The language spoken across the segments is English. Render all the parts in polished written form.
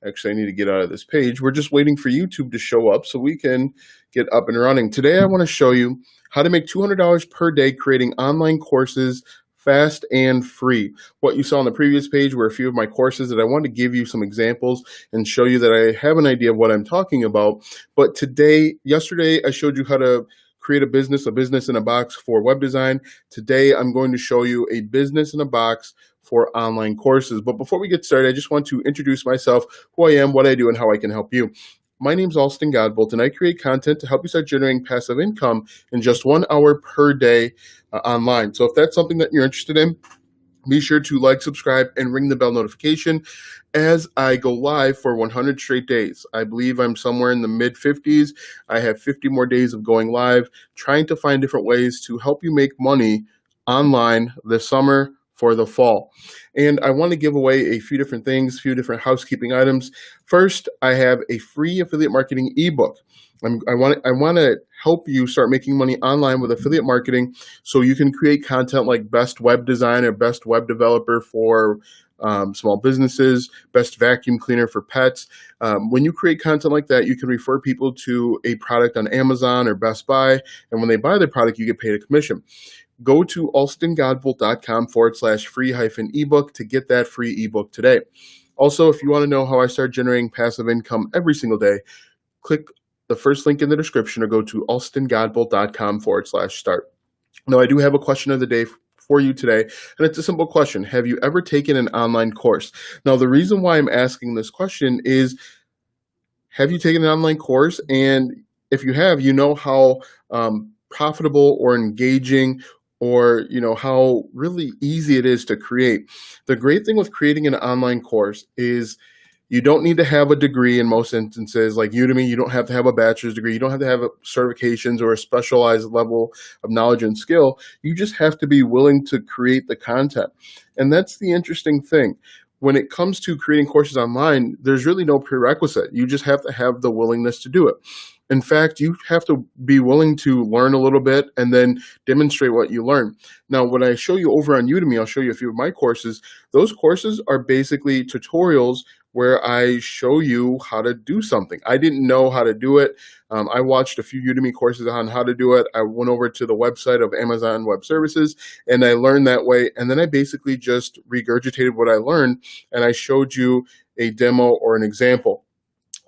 Actually, I need to get out of this page. We're just waiting for YouTube to show up so we can get up and running. Today, I want to show you how to make $200 per day creating online courses fast and free. What you saw on the previous page were a few of my courses that I wanted to give you some examples and show you that I have an idea of what I'm talking about. But yesterday, I showed you how to create a business in a box for web design. Today, I'm going to show you a business in a box for online courses. But before we get started, I just want to introduce myself, who I am, what I do, and how I can help you. My name's Alston Godbolt, and I create content to help you start generating passive income in just 1 hour per day online. So if that's something that you're interested in, be sure to like, subscribe, and ring the bell notification as I go live for 100 straight days. I believe I'm somewhere in the mid-50s. I have 50 more days of going live, trying to find different ways to help you make money online this summer for the fall. And I want to give away a few different things, a few different housekeeping items. First, I have a free affiliate marketing ebook. I want to help you start making money online with affiliate marketing so you can create content like best web designer, best web developer for small businesses, best vacuum cleaner for pets. When you create content like that, you can refer people to a product on Amazon or Best Buy, and when they buy the product, you get paid a commission. Go to alstongodbolt.com/free-ebook to get that free ebook today. Also, if you want to know how I start generating passive income every single day, click the first link in the description or go to alstongodbolt.com/start. Now, I do have a question of the day for you today, and it's a simple question. Have you ever taken an online course? Now, the reason why I'm asking this question is, have you taken an online course? And if you have, you know how profitable or engaging or how really easy it is to create. The great thing with creating an online course is you don't need to have a degree in most instances. Like Udemy, you don't have to have a bachelor's degree. You don't have to have certifications or a specialized level of knowledge and skill. You just have to be willing to create the content. And that's the interesting thing. When it comes to creating courses online, there's really no prerequisite. You just have to have the willingness to do it. In fact, you have to be willing to learn a little bit and then demonstrate what you learn. Now, when I show you over on Udemy, I'll show you a few of my courses. Those courses are basically tutorials where I show you how to do something. I didn't know how to do it. I watched a few Udemy courses on how to do it. I went over to the website of Amazon Web Services and I learned that way. And then I basically just regurgitated what I learned and I showed you a demo or an example.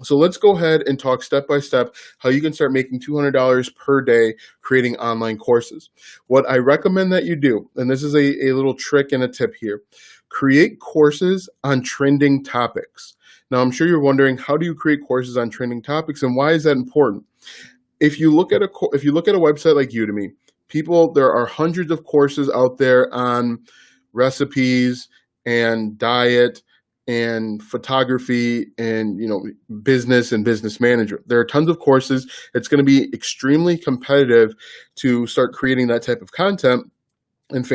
So let's go ahead and talk step by step how you can start making $200 per day creating online courses. What I recommend that you do, and this is a little trick and a tip here, create courses on trending topics. Now, I'm sure you're wondering, how do you create courses on trending topics and why is that important? If you look at a website like Udemy, there are hundreds of courses out there on recipes and diet and photography and business and business manager. There are tons of courses. It's going to be extremely competitive to start creating that type of content and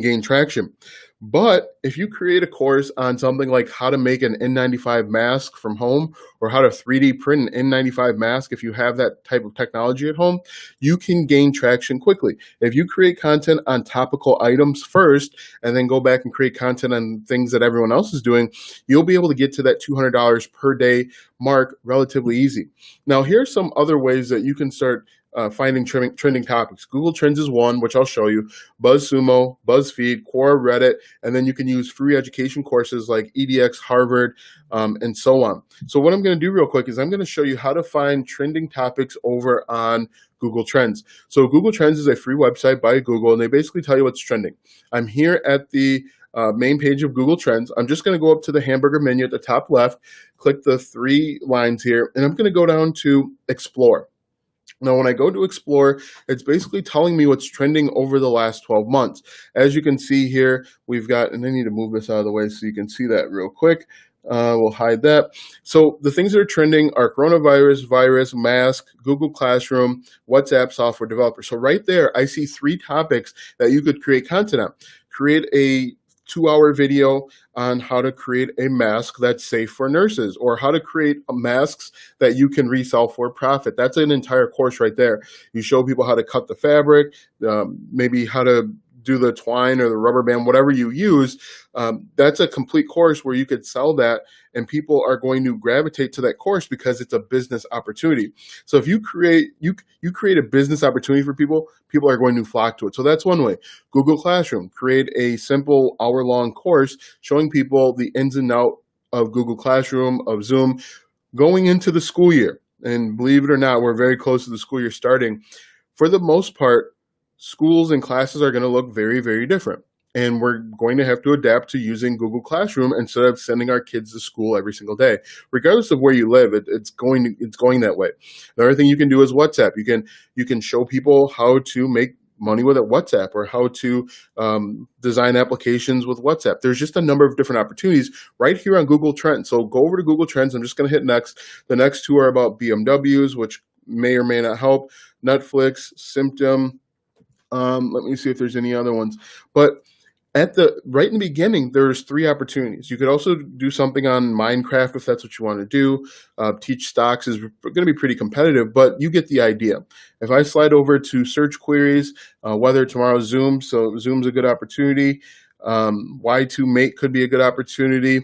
gain traction. But if you create a course on something like how to make an N95 mask from home or how to 3D print an N95 mask, if you have that type of technology at home, you can gain traction quickly. If you create content on topical items first and then go back and create content on things that everyone else is doing, you'll be able to get to that $200 per day mark relatively easy. Now, here's some other ways that you can start finding trending topics. Google Trends is one, which I'll show you. BuzzSumo, BuzzFeed, Quora, Reddit, and then you can use free education courses like edX, Harvard, and so on. So what I'm going to do real quick is I'm going to show you how to find trending topics over on Google Trends. So Google Trends is a free website by Google, and they basically tell you what's trending. I'm here at the main page of Google Trends. I'm just going to go up to the hamburger menu at the top left, click the 3 lines here, and I'm going to go down to Explore. Now, when I go to Explore, it's basically telling me what's trending over the last 12 months. As you can see here, we've got, and I need to move this out of the way so you can see that real quick. We'll hide that. So the things that are trending are coronavirus, virus, mask, Google Classroom, WhatsApp, software developer. So right there, I see 3 topics that you could create content on. Create a 2-hour video on how to create a mask that's safe for nurses, or how to create masks that you can resell for profit. That's an entire course right there. You show people how to cut the fabric, maybe how to do the twine or the rubber band, whatever you use. That's a complete course where you could sell that, and people are going to gravitate to that course because it's a business opportunity. So if you create a business opportunity for people, people are going to flock to it. So that's one way. Google Classroom, create a simple hour-long course showing people the ins and outs of Google Classroom, of Zoom, going into the school year. And believe it or not, we're very close to the school year starting. For the most part, schools and classes are going to look very, very different. And we're going to have to adapt to using Google Classroom instead of sending our kids to school every single day. Regardless of where you live, it's going that way. Another thing you can do is WhatsApp. You can show people how to make money with WhatsApp, or how to design applications with WhatsApp. There's just a number of different opportunities right here on Google Trends. So go over to Google Trends. I'm just going to hit next. The next two are about BMWs, which may or may not help. Netflix, Symptom. Let me see if there's any other ones. But right in the beginning, there's three opportunities. You could also do something on Minecraft if that's what you want to do. Teach stocks is going to be pretty competitive, but you get the idea. If I slide over to search queries, whether tomorrow's Zoom, so Zoom's a good opportunity. Y2Make could be a good opportunity.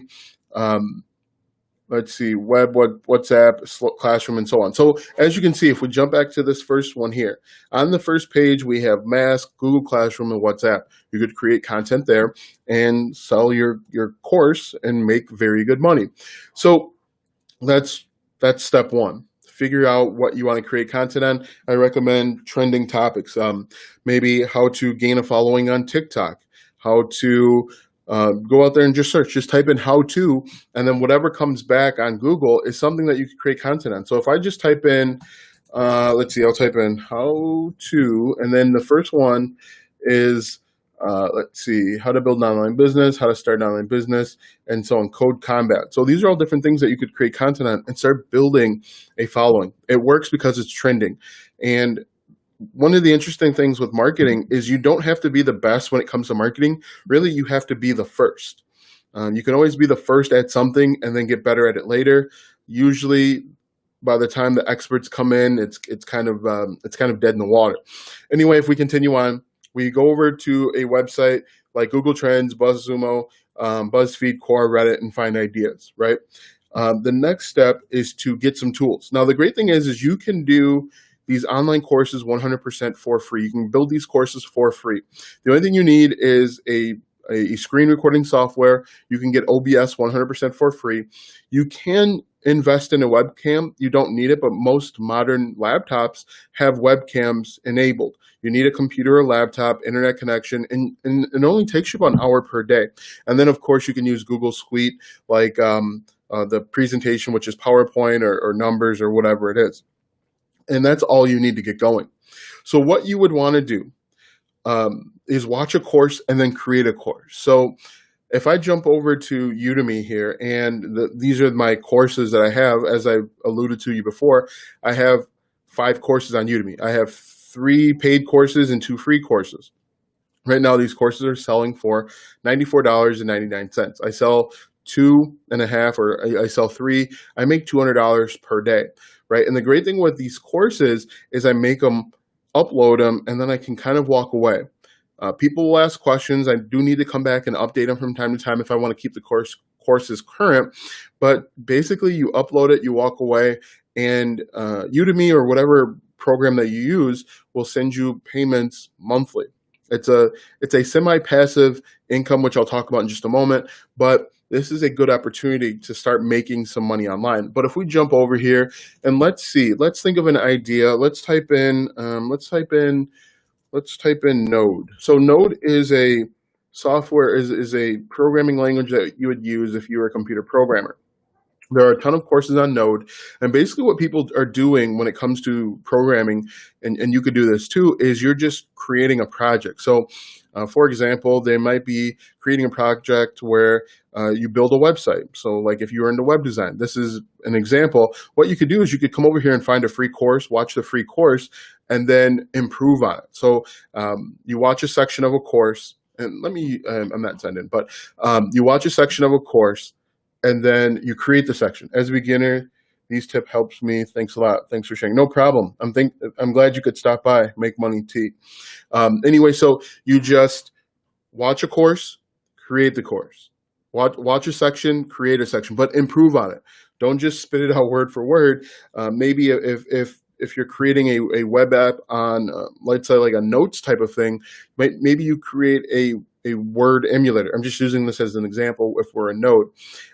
Let's see, WhatsApp, Classroom, and so on. So as you can see, if we jump back to this first one here, on the first page, we have Mask, Google Classroom, and WhatsApp. You could create content there and sell your course and make very good money. So that's step one. Figure out what you want to create content on. I recommend trending topics. Maybe how to gain a following on TikTok, how to go out there and just search, just type in how to, and then whatever comes back on Google is something that you can create content on. So if I just type in, let's see, I'll type in how to, and then the first one is, let's see, how to build an online business, how to start an online business, and so on, Code Combat. So these are all different things that you could create content on and start building a following. It works because it's trending. And one of the interesting things with marketing is you don't have to be the best when it comes to marketing. Really, you have to be the first. You can always be the first at something and then get better at it later. Usually, by the time the experts come in, it's kind of dead in the water. Anyway, if we continue on, we go over to a website like Google Trends, BuzzSumo, BuzzFeed, Quora, Reddit, and find ideas. Right. The next step is to get some tools. Now, the great thing is you can do these online courses 100% for free. You can build these courses for free. The only thing you need is a screen recording software. You can get OBS 100% for free. You can invest in a webcam. You don't need it, but most modern laptops have webcams enabled. You need a computer or laptop, internet connection, and it only takes you about an hour per day. And then, of course, you can use Google Suite, like the presentation, which is PowerPoint or Numbers or whatever it is. And that's all you need to get going. So what you would want to do is watch a course and then create a course. So if I jump over to Udemy here, and these are my courses that I have, as I alluded to you before, I have 5 courses on Udemy. I have 3 paid courses and 2 free courses. Right now, these courses are selling for $94.99. I sell 2.5, or I sell 3. I make $200 per day. Right. And the great thing with these courses is I make them, upload them, and then I can kind of walk away. People will ask questions. I do need to come back and update them from time to time if I want to keep the courses current. But basically, you upload it, you walk away, and Udemy or whatever program that you use will send you payments monthly. It's a semi-passive income, which I'll talk about in just a moment. But this is a good opportunity to start making some money online. But if we jump over here and let's think of an idea. Let's type in Node. So Node is a software, is a programming language that you would use if you were a computer programmer. There are a ton of courses on Node, and basically what people are doing when it comes to programming, and you could do this too, is you're just creating a project. So for example, they might be creating a project where you build a website. So like if you're into web design, this is an example. What you could do is you could come over here and find a free course, watch the free course, and then improve on it. So you watch a section of a course, and I'm not sending, but you watch a section of a course, and then you create the section. As a beginner, these tip helps me. Thanks a lot. Thanks for sharing. No problem. I'm glad you could stop by, make money tea. Anyway, so you just watch a course, create the course. Watch a section, create a section, but improve on it. Don't just spit it out word for word. Maybe if you're creating a web app on, let's say like a notes type of thing, maybe you create a word emulator. I'm just using this as an example. If we're a node,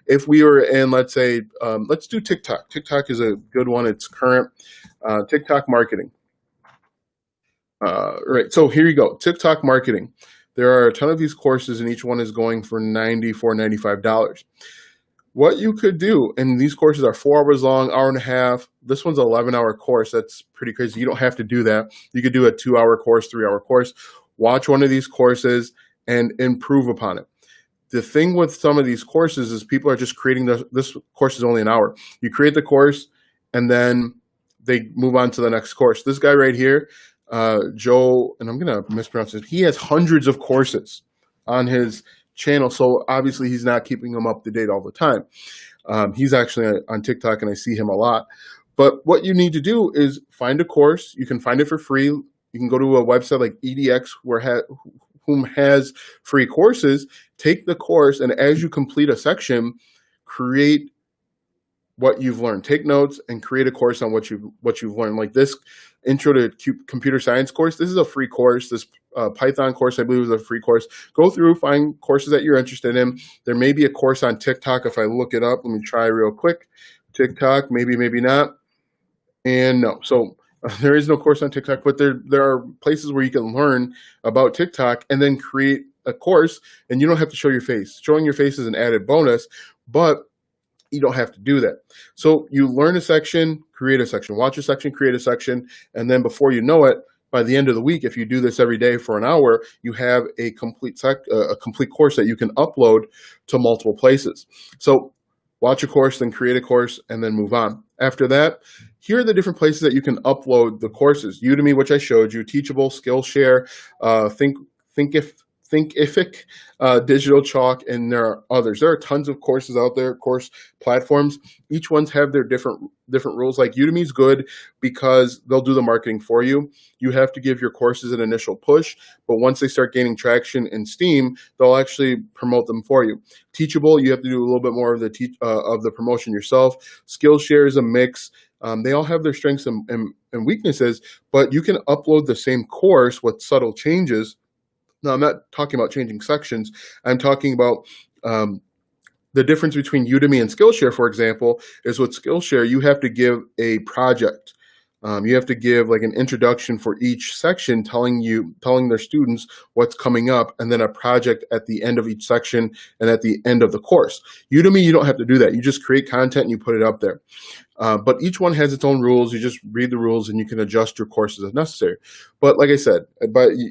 if we were in, let's say, let's do TikTok. TikTok is a good one. It's current. TikTok marketing. Right. So here you go. TikTok marketing. There are a ton of these courses, and each one is going for $94, $95. What you could do, and these courses are 4 hours long, hour and a half. This one's an 11-hour course. That's pretty crazy. You don't have to do that. You could do a 2-hour course, 3-hour course. Watch one of these courses and improve upon it. The thing with some of these courses is people are just creating this course is only an hour. You create the course, and then they move on to the next course. This guy right here, Joe, and I'm going to mispronounce it. He has hundreds of courses on his channel, so obviously he's not keeping them up to date all the time. He's actually on TikTok, and I see him a lot. But what you need to do is find a course. You can find it for free. You can go to a website like EDX, whom has free courses. Take the course, and as you complete a section, create what you've learned. Take notes and create a course on what you've learned. Like this intro to computer science course. This is a free course. This Python course, I believe, is a free course. Go through, find courses that you're interested in. There may be a course on TikTok. If I look it up, let me try real quick. TikTok, maybe not. And no. So there is no course on TikTok, but there are places where you can learn about TikTok and then create a course, and you don't have to show your face. Showing your face is an added bonus, but you don't have to do that. So you learn a section, create a section, watch a section, create a section, and then before you know it, by the end of the week, if you do this every day for an hour, you have a complete course that you can upload to multiple places. So watch a course, then create a course, and then move on. After that, here are the different places that you can upload the courses. Udemy, which I showed you, Teachable, Skillshare, Thinkific, Digital Chalk, and there are others. There are tons of courses out there, course platforms. Each ones have their different rules. Like Udemy's good because they'll do the marketing for you. You have to give your courses an initial push, but once they start gaining traction in Steam, they'll actually promote them for you. Teachable, you have to do a little bit more of the promotion yourself. Skillshare is a mix. They all have their strengths and weaknesses, but you can upload the same course with subtle changes. No, I'm not talking about changing sections. I'm talking about the difference between Udemy and Skillshare, for example, is with Skillshare, you have to give a project. You have to give like an introduction for each section, telling their students what's coming up, and then a project at the end of each section and at the end of the course. Udemy, you don't have to do that. You just create content and you put it up there. But each one has its own rules. You just read the rules and you can adjust your courses if necessary. But like I said,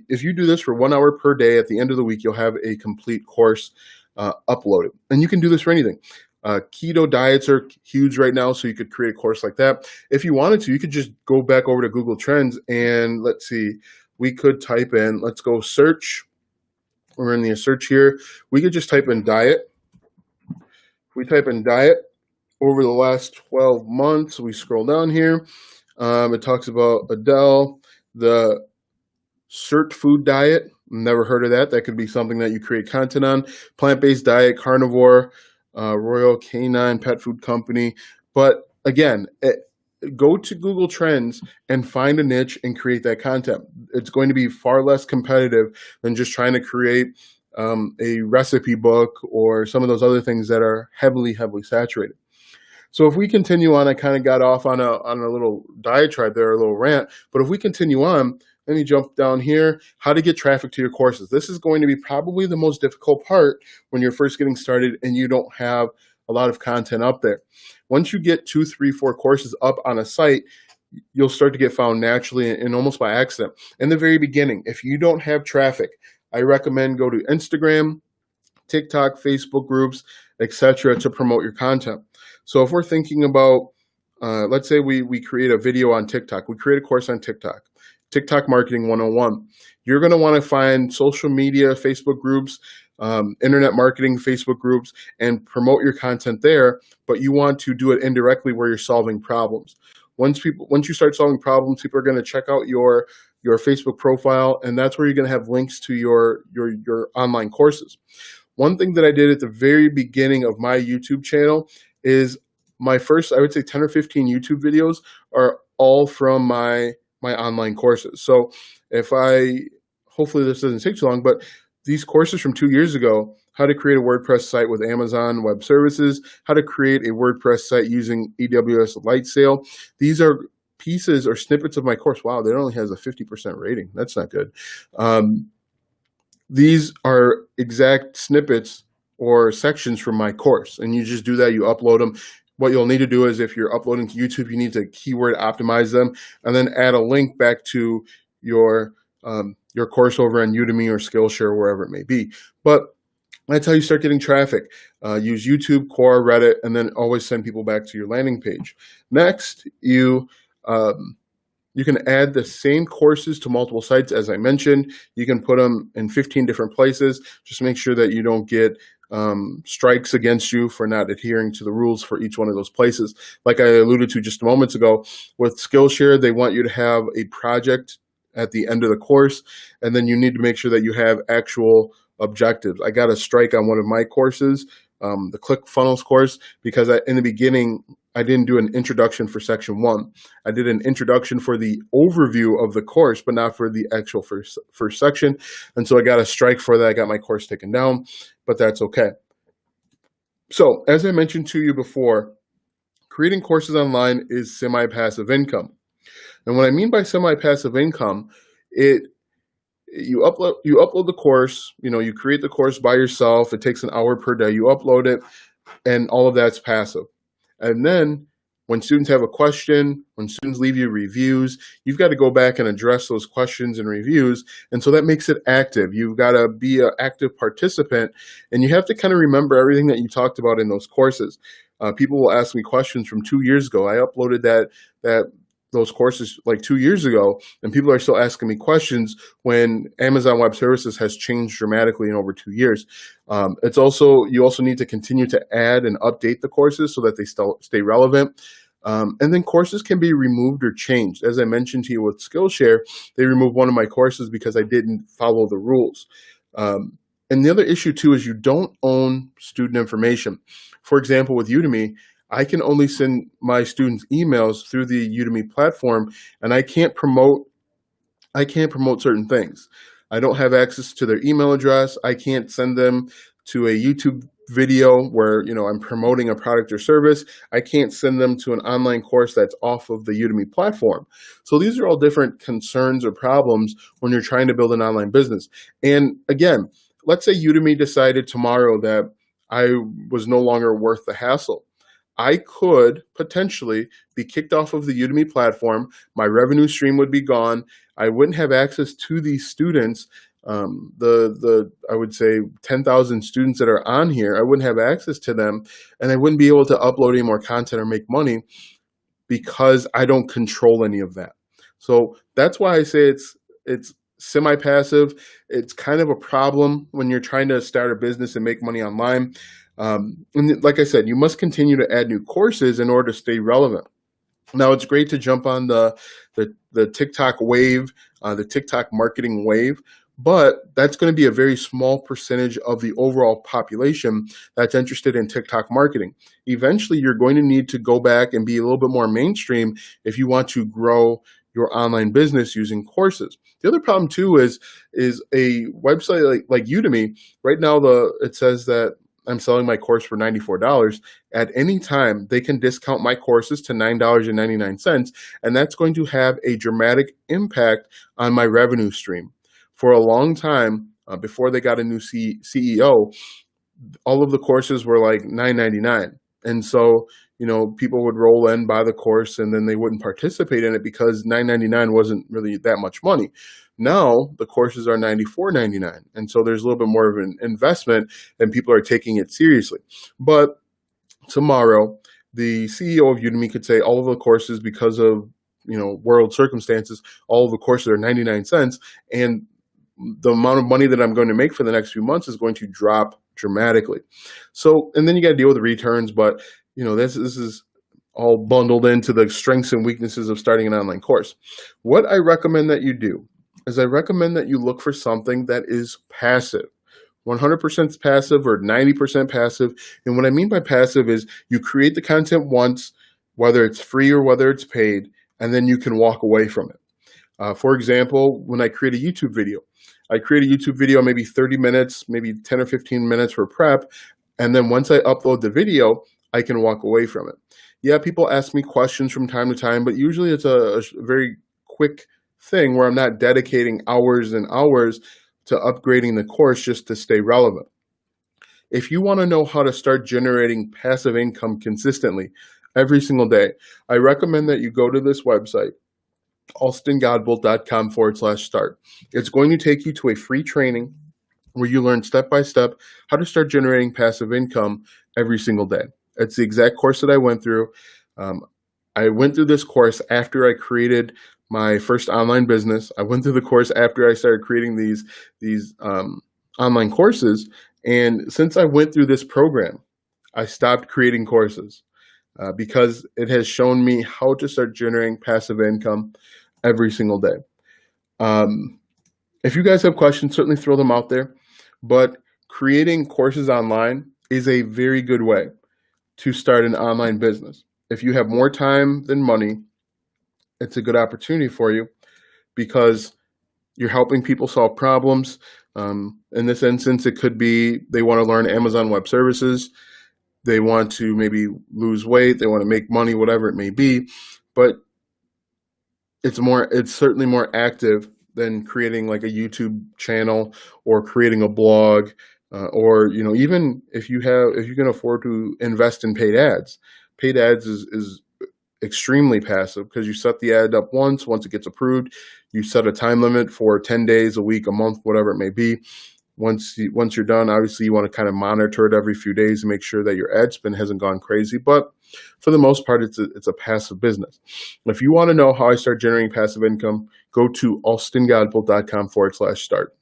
if you do this for 1 hour per day, at the end of the week, you'll have a complete course uploaded. And you can do this for anything. Keto diets are huge right now, so you could create a course like that. If you wanted to, you could just go back over to Google Trends and let's see, we could type in, let's go search. We're in the search here. We could just type in diet. If we type in diet, over the last 12 months, we scroll down here. It talks about Adele, the Cert Food Diet. Never heard of that. That could be something that you create content on. Plant-based diet, carnivore, Royal Canine Pet Food Company. But again, go to Google Trends and find a niche and create that content. It's going to be far less competitive than just trying to create a recipe book or some of those other things that are heavily saturated. So if we continue on, I kind of got off on a little diatribe there, a little rant, but if we continue on, let me jump down here, how to get traffic to your courses. This is going to be probably the most difficult part when you're first getting started and you don't have a lot of content up there. Once you get 2, 3, 4 courses up on a site, you'll start to get found naturally and almost by accident. In the very beginning, if you don't have traffic, I recommend go to Instagram, TikTok, Facebook groups, etc. to promote your content. So if we're thinking about, let's say we create a video on TikTok, we create a course on TikTok, TikTok Marketing 101. You're going to want to find social media, Facebook groups, internet marketing, Facebook groups, and promote your content there, but you want to do it indirectly where you're solving problems. Once you start solving problems, people are going to check out your your Facebook profile, and that's where you're going to have links to your online courses. One thing that I did at the very beginning of my YouTube channel is my first, I would say 10 or 15 YouTube videos are all from my online courses. So hopefully this doesn't take too long, but these courses from 2 years ago, how to create a WordPress site with Amazon Web Services, how to create a WordPress site using AWS Lightsail. These are pieces or snippets of my course. Wow, that only has a 50% rating. That's not good. These are exact snippets or sections from my course, and you just do that. You upload them. What you'll need to do is if you're uploading to YouTube, you need to keyword optimize them and then add a link back to your course over on Udemy or Skillshare, wherever it may be. But that's how you start getting traffic. Use YouTube, Quora, Reddit, and then always send people back to your landing page. Next, you can add the same courses to multiple sites. As I mentioned, you can put them in 15 different places. Just make sure that you don't get strikes against you for not adhering to the rules for each one of those places. Like I alluded to just a moment ago, with Skillshare, they want you to have a project at the end of the course, and then you need to make sure that you have actual objectives. I got a strike on one of my courses, the ClickFunnels course, because in the beginning, I didn't do an introduction for section 1. I did an introduction for the overview of the course, but not for the actual first section. And so I got a strike for that. I got my course taken down, but that's okay. So as I mentioned to you before, creating courses online is semi-passive income. And what I mean by semi-passive income, you upload the course, you create the course by yourself. It takes an hour per day. You upload it, and all of that's passive. And then when students have a question, when students leave you reviews, you've got to go back and address those questions and reviews. And so that makes it active. You've got to be an active participant, and you have to kind of remember everything that you talked about in those courses. People will ask me questions from 2 years ago. I uploaded those courses like 2 years ago, and people are still asking me questions when Amazon Web Services has changed dramatically in over 2 years. You also need to continue to add and update the courses so that they still stay relevant. And then courses can be removed or changed. As I mentioned to you with Skillshare, they removed one of my courses because I didn't follow the rules. And the other issue too is you don't own student information. For example, with Udemy, I can only send my students emails through the Udemy platform, and I can't promote certain things. I don't have access to their email address. I can't send them to a YouTube video where I'm promoting a product or service. I can't send them to an online course that's off of the Udemy platform. So these are all different concerns or problems when you're trying to build an online business. And again, let's say Udemy decided tomorrow that I was no longer worth the hassle. I could potentially be kicked off of the Udemy platform. My revenue stream would be gone. I wouldn't have access to these students. I would say 10,000 students that are on here. I wouldn't have access to them, and I wouldn't be able to upload any more content or make money because I don't control any of that. So that's why I say it's semi-passive. It's kind of a problem when you're trying to start a business and make money online. And like I said, you must continue to add new courses in order to stay relevant. Now, it's great to jump on the TikTok wave, the TikTok marketing wave, but that's going to be a very small percentage of the overall population that's interested in TikTok marketing. Eventually, you're going to need to go back and be a little bit more mainstream if you want to grow your online business using courses. The other problem too is a website like Udemy. Right now, it says that I'm selling my course for $94. At any time, they can discount my courses to $9.99, and that's going to have a dramatic impact on my revenue stream. For a long time, before they got a new CEO, all of the courses were like $9.99. And so, people would roll in, buy the course, and then they wouldn't participate in it because $9.99 wasn't really that much money. Now the courses are $94.99. And so there's a little bit more of an investment and people are taking it seriously. But tomorrow, the CEO of Udemy could say all of the courses, because of world circumstances, all of the courses are 99 cents, and the amount of money that I'm going to make for the next few months is going to drop dramatically. So, and then you got to deal with the returns, but this is all bundled into the strengths and weaknesses of starting an online course. What I recommend that you do is I recommend that you look for something that is passive. 100% passive or 90% passive. And what I mean by passive is you create the content once, whether it's free or whether it's paid, and then you can walk away from it. For example, when I create a YouTube video, I create a YouTube video, maybe 30 minutes, maybe 10 or 15 minutes for prep. And then once I upload the video, I can walk away from it. Yeah, people ask me questions from time to time, but usually it's a very quick thing where I'm not dedicating hours and hours to upgrading the course just to stay relevant. If you want to know how to start generating passive income consistently every single day, I recommend that you go to this website, alstongodbolt.com/start. It's going to take you to a free training where you learn step-by-step how to start generating passive income every single day. It's the exact course that I went through. I went through this course after I created my first online business. I went through the course after I started creating these online courses. And since I went through this program, I stopped creating courses because it has shown me how to start generating passive income every single day. If you guys have questions, certainly throw them out there. But creating courses online is a very good way to start an online business. If you have more time than money, it's a good opportunity for you because you're helping people solve problems. In this instance, it could be they want to learn Amazon Web Services. They want to maybe lose weight. They want to make money, whatever it may be. But it's certainly more active than creating like a YouTube channel or creating a blog, or even if you can afford to invest in paid ads. Paid ads is extremely passive because you set the ad up once it gets approved, you set a time limit for 10 days, a week, a month, whatever it may be. Once you're done, obviously you want to kind of monitor it every few days and make sure that your ad spend hasn't gone crazy. But for the most part, it's a passive business. If you want to know how I start generating passive income, go to alstongodbolt.com/start.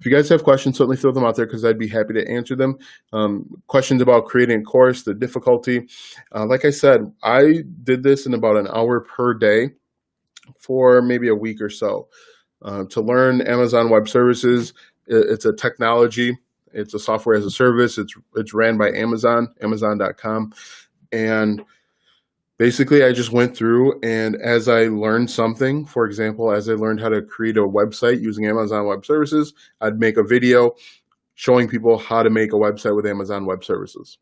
If you guys have questions, certainly throw them out there because I'd be happy to answer them. Questions about creating a course, the difficulty. Like I said, I did this in about an hour per day for maybe a week or so. To learn Amazon Web Services, it's a technology. It's a software as a service. It's ran by Amazon, Amazon.com. And basically, I just went through, and as I learned something, for example, as I learned how to create a website using Amazon Web Services, I'd make a video showing people how to make a website with Amazon Web Services.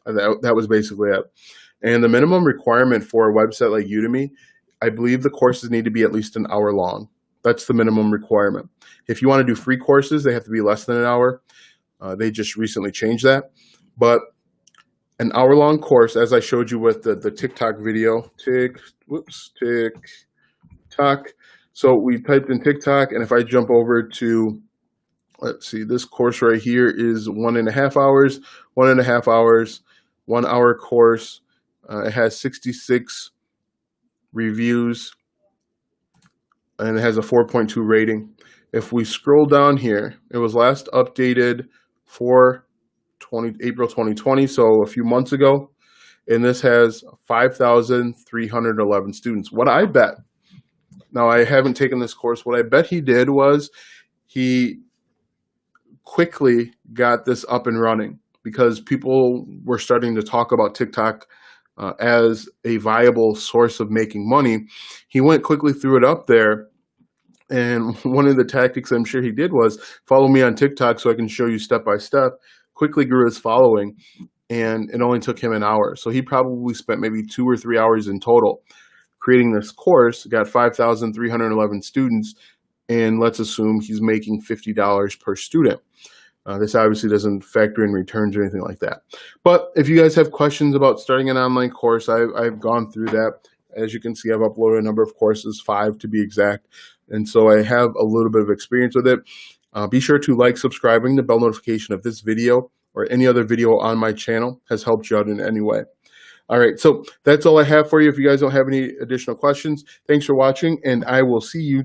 That was basically it. And the minimum requirement for a website like Udemy, I believe the courses need to be at least an hour long. That's the minimum requirement. If you want to do free courses, they have to be less than an hour. They just recently changed that. But an hour-long course, as I showed you with the TikTok video, TikTok. So we typed in TikTok, and if I jump over to, let's see, this course right here is 1.5 hours, 1.5 hours, 1 hour course. It has 66 reviews, and it has a 4.2 rating. If we scroll down here, it was last updated for April 2020, so a few months ago, and this has 5,311 students. What I bet, now I haven't taken this course, what I bet he did was he quickly got this up and running because people were starting to talk about TikTok as a viable source of making money. He went quickly threw it up there. And one of the tactics I'm sure he did was follow me on TikTok so I can show you step by step. Quickly grew his following, and it only took him an hour. So he probably spent maybe 2 or 3 hours in total creating this course, got 5,311 students, and let's assume he's making $50 per student. This obviously doesn't factor in returns or anything like that. But if you guys have questions about starting an online course, I've gone through that. As you can see, I've uploaded a number of courses, 5 to be exact. And so I have a little bit of experience with it. Be sure to like, subscribe, ring the bell notification if this video or any other video on my channel has helped you out in any way. All right, so that's all I have for you. If you guys don't have any additional questions, thanks for watching, and I will see you